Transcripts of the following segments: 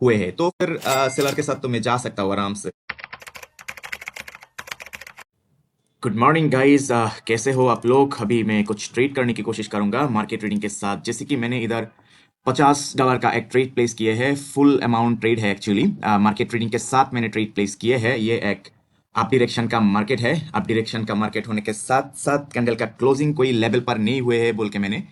हुए हैं, तो फिर सेलर के साथ तो मैं जा सकता हूँ आराम से। गुड मॉर्निंग गाइस, कैसे हो आप लोग? अभी मैं कुछ ट्रेड करने की कोशिश करूंगा मार्केट ट्रेडिंग के साथ। जैसे कि मैंने इधर $50 का एक ट्रेड प्लेस किए है, फुल अमाउंट ट्रेड है एक्चुअली। मार्केट ट्रेडिंग के साथ मैंने ट्रेड प्लेस किए हैं। ये एक अप डायरेक्शन का मार्केट है। अप डायरेक्शन का मार्केट होने के साथ साथ कैंडल का क्लोजिंग कोई लेवल पर नहीं हुए है बोल के मैंने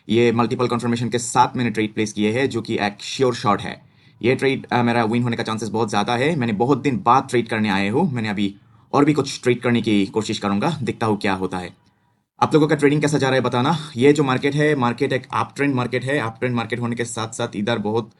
ये मल्टीपल कंफर्मेशन के साथ मैंने ट्रेड प्लेस किए हैं, जो कि एक श्योर शॉट है। ये ट्रेड मेरा विन होने का चांसेस बहुत ज़्यादा है। मैंने बहुत दिन बाद ट्रेड करने आए हूँ। मैंने अभी और भी कुछ ट्रेड करने की कोशिश करूंगा, देखता हूँ क्या होता है। आप लोगों का ट्रेडिंग कैसा जा रहा है बताना। ये जो मार्केट है, मार्केट एक अप ट्रेंड मार्केट है। अप ट्रेंड मार्केट होने के साथ साथ इधर बहुत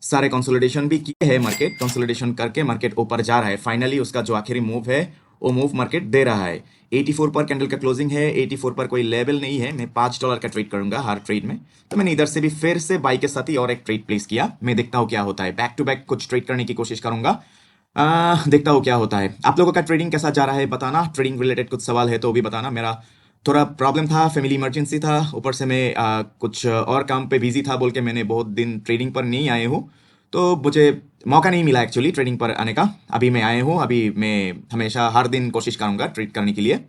सारे कंसोलिडेशन भी किए हैं। मार्केट कंसोलिडेशन करके मार्केट ऊपर जा रहा है। फाइनली उसका जो आखिरी मूव है वो मूव मार्केट दे रहा है। 84 पर कैंडल का क्लोजिंग है। 84 पर कोई लेवल नहीं है। मैं $5 का ट्रेड करूंगा हर ट्रेड में। तो मैंने इधर से भी फिर से बाई के साथ ही और एक ट्रेड प्लेस किया। मैं देखता हूँ क्या होता है। बैक टू बैक कुछ ट्रेड करने की कोशिश करूंगा। देखता हूँ क्या होता है। आप लोगों का ट्रेडिंग कैसा जा रहा है बताना। ट्रेडिंग रिलेटेड कुछ सवाल है तो भी बताना। मेरा थोड़ा प्रॉब्लम था, फैमिली इमरजेंसी था, ऊपर से मैं कुछ और काम पे बिजी था बोल के मैंने बहुत दिन ट्रेडिंग पर नहीं आए हूँ। तो मुझे मौका नहीं मिला एक्चुअली ट्रेडिंग पर आने का। अभी मैं आए हूँ। अभी मैं हमेशा हर दिन कोशिश करूंगा ट्रेड करने के लिए।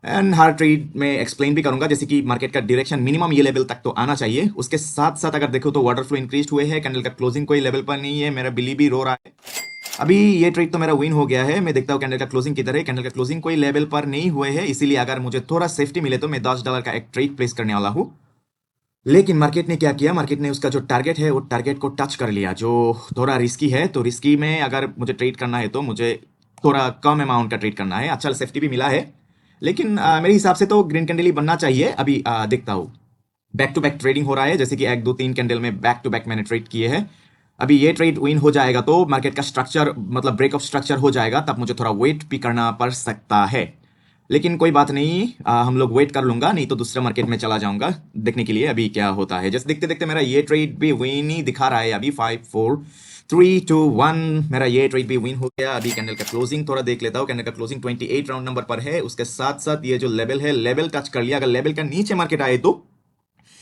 एंड हर ट्रेड में एक्सप्लेन भी करूंगा, जैसे कि मार्केट का डायरेक्शन मिनिमम ये लेवल तक तो आना चाहिए। उसके साथ साथ अगर देखो तो वाटर फ्लो इंक्रीज हुए हैं। कैंडल का क्लोजिंग कोई लेवल पर नहीं है। मेरा बिली भी रो रहा है। अभी ये ट्रेड तो मेरा विन हो गया है। मैं देखता हूँ कैंडल का क्लोजिंग किधर है। कैंडल का क्लोजिंग कोई लेवल पर नहीं हुए है, इसीलिए अगर मुझे थोड़ा सेफ्टी मिले तो मैं $10 का एक ट्रेड प्लेस करने वाला हूँ। लेकिन मार्केट ने क्या किया, मार्केट ने उसका जो टारगेट है वो टारगेट को टच कर लिया, जो थोड़ा रिस्की है। तो रिस्की में अगर मुझे ट्रेड करना है तो मुझे थोड़ा कम अमाउंट का ट्रेड करना है। अच्छा सेफ्टी भी मिला है, लेकिन मेरे हिसाब से तो ग्रीन कैंडल ही बनना चाहिए। अभी देखता हूँ। बैक टू बैक ट्रेडिंग हो रहा है, जैसे कि एक दो तीन कैंडल में बैक टू बैक मैंने ट्रेड किए हैं। अभी ये ट्रेड विन हो जाएगा तो मार्केट का स्ट्रक्चर मतलब ब्रेक ऑफ स्ट्रक्चर हो जाएगा, तब मुझे थोड़ा वेट भी करना पड़ सकता है। लेकिन कोई बात नहीं, हम लोग वेट कर लूंगा, नहीं तो दूसरे मार्केट में चला जाऊंगा देखने के लिए अभी क्या होता है। जैसे देखते देखते मेरा ये ट्रेड भी विन ही दिखा रहा है। अभी 5 4 3 2 1 मेरा ये ट्रेड भी विन हो गया। अभी कैंडल का क्लोजिंग थोड़ा देख लेता हूँ। कैंडल का क्लोजिंग 28 राउंड नंबर पर है। उसके साथ साथ ये जो लेवल है, लेवल टच कर लिया। अगर लेवल का नीचे मार्केट आए तो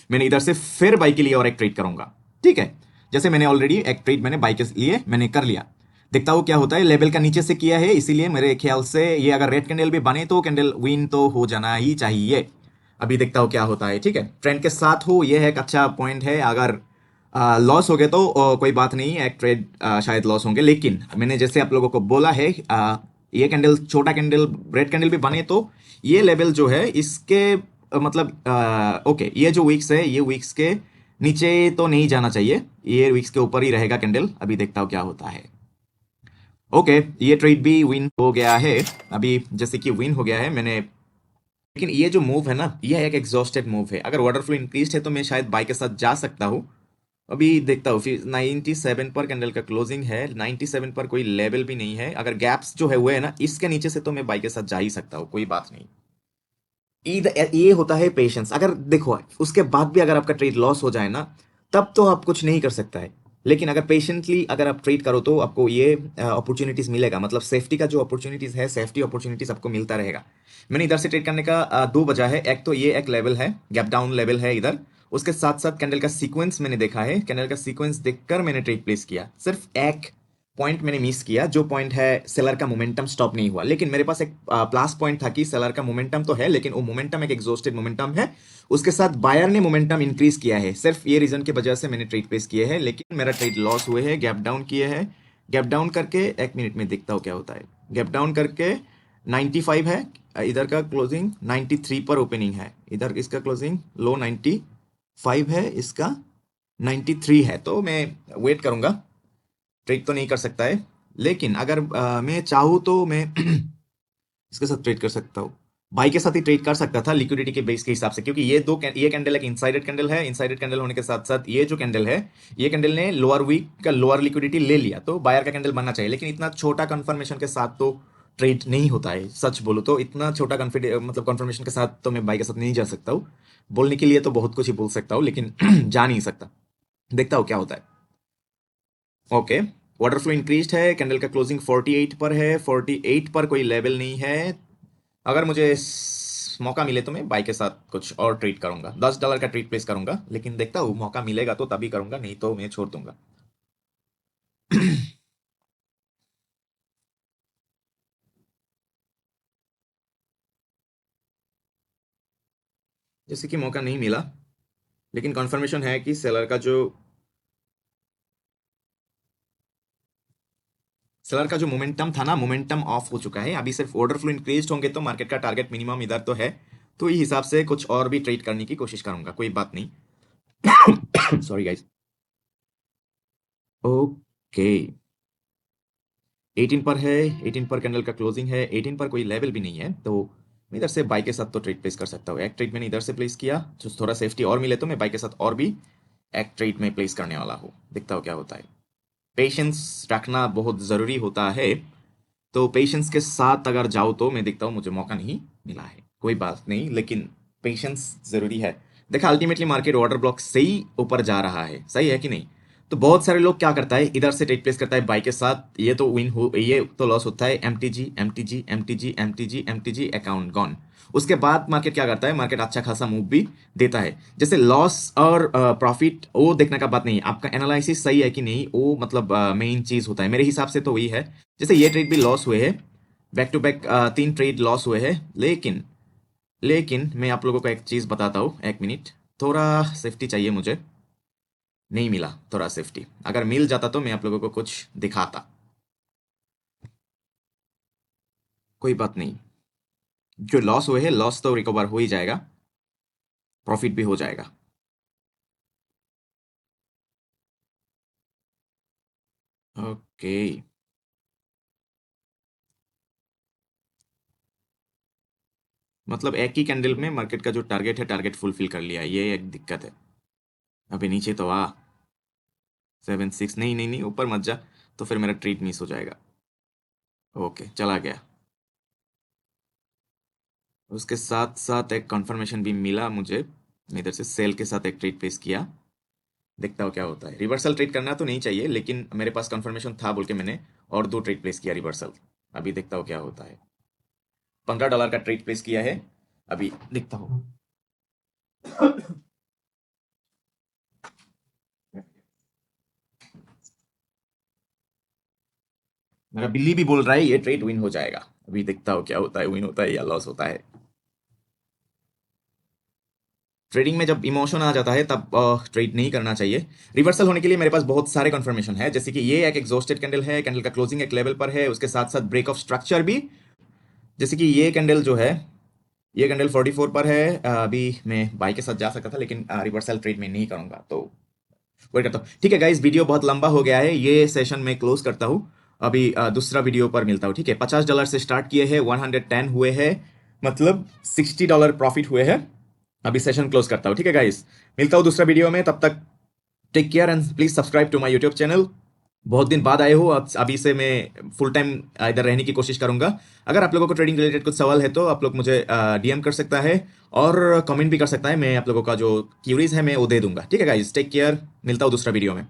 मैंने इधर से फिर बाई के लिए और एक ट्रेड करूंगा। ठीक है, जैसे मैंने ऑलरेडी एक ट्रेड मैंने बाई के लिए मैंने कर लिया। देखता हूँ क्या होता है। लेवल का नीचे से किया है, इसीलिए मेरे ख्याल से ये अगर रेड कैंडल भी बने तो कैंडल विन तो हो जाना ही चाहिए। अभी देखता हूँ क्या होता है। ठीक है, ट्रेंड के साथ हो, ये एक अच्छा पॉइंट है। अगर लॉस हो गए तो कोई बात नहीं, एक ट्रेड शायद लॉस होंगे। लेकिन मैंने जैसे आप लोगों को बोला है, ये कैंडल छोटा कैंडल रेड कैंडल भी बने तो ये लेवल जो है इसके मतलब ओके, ये जो वीक्स है ये वीक्स के नीचे तो नहीं जाना चाहिए। ये वीक्स के ऊपर ही रहेगा कैंडल। अभी देखता हूँ क्या होता है। ओके, ये ट्रेड भी विन हो गया है। अभी जैसे कि विन हो गया है मैंने। लेकिन ये जो मूव है ना, ये एक एग्जॉस्टेड मूव है। अगर वाटर फ्लो इंक्रीज है तो मैं शायद बाई के साथ जा सकता हूँ। अभी देखता हूँ। फिर 97 पर कैंडल का क्लोजिंग है। 97 पर कोई लेवल भी नहीं है। अगर गैप्स जो है हुए है ना, इसके नीचे से तो मैं बाई के साथ जा ही सकता हूँ, कोई बात नहीं। ये होता है पेशेंस। अगर देखो उसके बाद भी अगर आपका ट्रेड लॉस हो जाए ना, तब तो आप कुछ नहीं कर सकता है। लेकिन अगर पेशेंटली अगर आप ट्रेड करो तो आपको ये अपॉर्चुनिटीज मिलेगा। मतलब सेफ्टी का जो अपॉर्चुनिटीज है, सेफ्टी अपॉर्चुनिटीज आपको मिलता रहेगा। मैंने इधर से ट्रेड करने का दो वजह है। एक तो ये एक लेवल है, गैप डाउन लेवल है इधर। उसके साथ साथ कैंडल का सीक्वेंस मैंने देखा है। कैंडल का सीक्वेंस देखकर मैंने ट्रेड प्लेस किया। सिर्फ एक पॉइंट मैंने मिस किया, जो पॉइंट है सेलर का मोमेंटम स्टॉप नहीं हुआ। लेकिन मेरे पास एक प्लस पॉइंट था कि सेलर का मोमेंटम तो है, लेकिन वो मोमेंटम एक एग्जॉस्टेड मोमेंटम है। उसके साथ बायर ने मोमेंटम इंक्रीज किया है। सिर्फ ये रीजन की वजह से मैंने ट्रेड प्लेस किए हैं, लेकिन मेरा ट्रेड लॉस हुए है। गैप डाउन किए हैं। गैप डाउन करके एक मिनट में देखता हूँ क्या होता है। गैप डाउन करके 95 है। इधर का क्लोजिंग 93 पर ओपनिंग है। इधर इसका क्लोजिंग लो 95 है, इसका 93 है। तो मैं वेट करूंगा। ट्रेड तो नहीं कर सकता है, लेकिन अगर मैं चाहूँ तो मैं इसके साथ ट्रेड कर सकता हूँ। बाई के साथ ही ट्रेड कर सकता था लिक्विडिटी के बेस के हिसाब से, क्योंकि ये कैंडल एक इनसाइडेड कैंडल है। इनसाइडेड कैंडल होने के साथ साथ ये जो कैंडल है, ये कैंडल ने लोअर वीक का लोअर लिक्विडिटी ले लिया, तो बायर का कैंडल बनना चाहिए। लेकिन इतना छोटा कंफर्मेशन के साथ तो ट्रेड नहीं होता है। सच बोलो तो इतना छोटा कॉन्फिडेंस मतलब कंफर्मेशन के साथ तो मैं बाई के साथ नहीं जा सकता हूँ। बोलने के लिए तो बहुत कुछ ही बोल सकता हूँ, लेकिन जा नहीं सकता। देखता हूँ क्या होता है। ओके, वाटर फ्लो इंक्रीज्ड है। कैंडल का क्लोजिंग 48 पर है। 48 पर कोई लेवल नहीं है। अगर मुझे मौका मिले तो मैं बाई के साथ कुछ और ट्रेड करूंगा। $10 का ट्रेड प्लेस करूंगा, लेकिन देखता हूँ मौका मिलेगा तो तभी करूंगा, नहीं तो मैं छोड़ दूंगा। जैसे कि मौका नहीं मिला, लेकिन कंफर्मेशन है कि सेलर का जो मोमेंटम था ना, मोमेंटम ऑफ हो चुका है। अभी सिर्फ ऑर्डर फ्लो इंक्रीज होंगे तो मार्केट का टारगेट मिनिमम इधर तो है, तो इस हिसाब से कुछ और भी ट्रेड करने की कोशिश करूंगा, कोई बात नहीं। Sorry guys. ओके, 18 पर है, 18 पर कैंडल का क्लोजिंग है, 18 पर कोई लेवल भी नहीं है, तो मैं इधर से बाई के साथ तो ट्रेड प्लेस कर सकता हूँ। एक ट्रेड मैंने इधर से प्लेस किया, तो थोड़ा सेफ्टी और मिले तो मैं बाई के साथ और भी एक ट्रेड में प्लेस करने वाला हूँ। देखता हूँ क्या होता है। पेशेंस रखना बहुत ज़रूरी होता है, तो पेशेंस के साथ अगर जाओ तो मैं देखता हूँ मुझे मौका नहीं मिला है, कोई बात नहीं, लेकिन पेशेंस ज़रूरी है। देखा, अल्टीमेटली मार्केट ऑर्डर ब्लॉक से ही ऊपर जा रहा है, सही है कि नहीं? तो बहुत सारे लोग क्या करता है, इधर से टेक प्लेस करता है बाई के साथ, ये तो विन हो, ये तो लॉस होता है, M T G M T G M T G M T G M T G, account gone. उसके बाद मार्केट क्या करता है, मार्केट अच्छा खासा मूव भी देता है। जैसे लॉस और प्रॉफिट वो देखने का बात नहीं है, आपका एनालिसिस सही है कि नहीं, वो मतलब मेन चीज होता है मेरे हिसाब से तो वही है। जैसे ये ट्रेड भी लॉस हुए हैं, back to back 3 trade loss हुए हैं, लेकिन मैं आप लोगों को एक चीज बताता हूँ, एक मिनट, थोड़ा सेफ्टी चाहिए मुझे, नहीं मिला थोड़ा सेफ्टी, अगर मिल जाता तो मैं आप लोगों को कुछ दिखाता। कोई बात नहीं, जो लॉस हुए हैं लॉस तो रिकवर हो ही जाएगा, प्रॉफिट भी हो जाएगा। ओके, मतलब एक ही कैंडल में मार्केट का जो टारगेट है, टारगेट फुलफिल कर लिया, ये एक दिक्कत है। अभी नीचे तो आ 7 6, नहीं नहीं नहीं, ऊपर मत जा, तो फिर मेरा ट्रेड मिस हो जाएगा। ओके, चला गया। उसके साथ साथ एक कंफर्मेशन भी मिला मुझे, मैं इधर से सेल के साथ एक ट्रेड प्लेस किया, देखता हूँ क्या होता है। रिवर्सल ट्रेड करना तो नहीं चाहिए, लेकिन मेरे पास कंफर्मेशन था बोल के मैंने और 2 ट्रेड प्लेस किया रिवर्सल। अभी देखता हूँ क्या होता है। $15 का ट्रेड प्लेस किया है, अभी देखता हूँ। मेरा बिल्ली भी बोल रहा है ये ट्रेड विन हो जाएगा, अभी देखता हूँ क्या होता है, विन होता है या लॉस होता है। ट्रेडिंग में जब इमोशन आ जाता है तब ट्रेड नहीं करना चाहिए। रिवर्सल होने के लिए मेरे पास बहुत सारे कंफर्मेशन है, जैसे कि ये एक एग्जॉस्टेड कैंडल है, कैंडल का क्लोजिंग एक लेवल पर है, उसके साथ साथ ब्रेक ऑफ स्ट्रक्चर भी। जैसे कि ये कैंडल जो है, ये कैंडल 44 पर है, अभी मैं बाई के साथ जा सकता था, लेकिन रिवर्सल ट्रेड में नहीं करूंगा, तो वेट करता हूँ। ठीक है गाइस, वीडियो बहुत लंबा हो गया है, ये सेशन में क्लोज करता हूँ। अभी दूसरा वीडियो पर मिलता हूँ, ठीक है? $50 से स्टार्ट किए हैं, 110 हुए हैं, मतलब $60 प्रॉफिट हुए हैं। अभी सेशन क्लोज करता हूँ, ठीक है गाइस? मिलता हूँ दूसरा वीडियो में, तब तक take care and please subscribe to my YouTube channel. बहुत दिन बाद आए हो, अब अभी से मैं फुल टाइम इधर रहने की कोशिश करूंगा। अगर आप लोगों को ट्रेडिंग रिलेटेड कुछ सवाल है तो आप लोग मुझे डीएम कर सकता है, और कमेंट भी कर सकता है, मैं आप लोगों का जो क्यूरीज है मैं वो दे दूंगा, ठीक है गाइस? टेक केयर, मिलता हूँ दूसरा वीडियो में।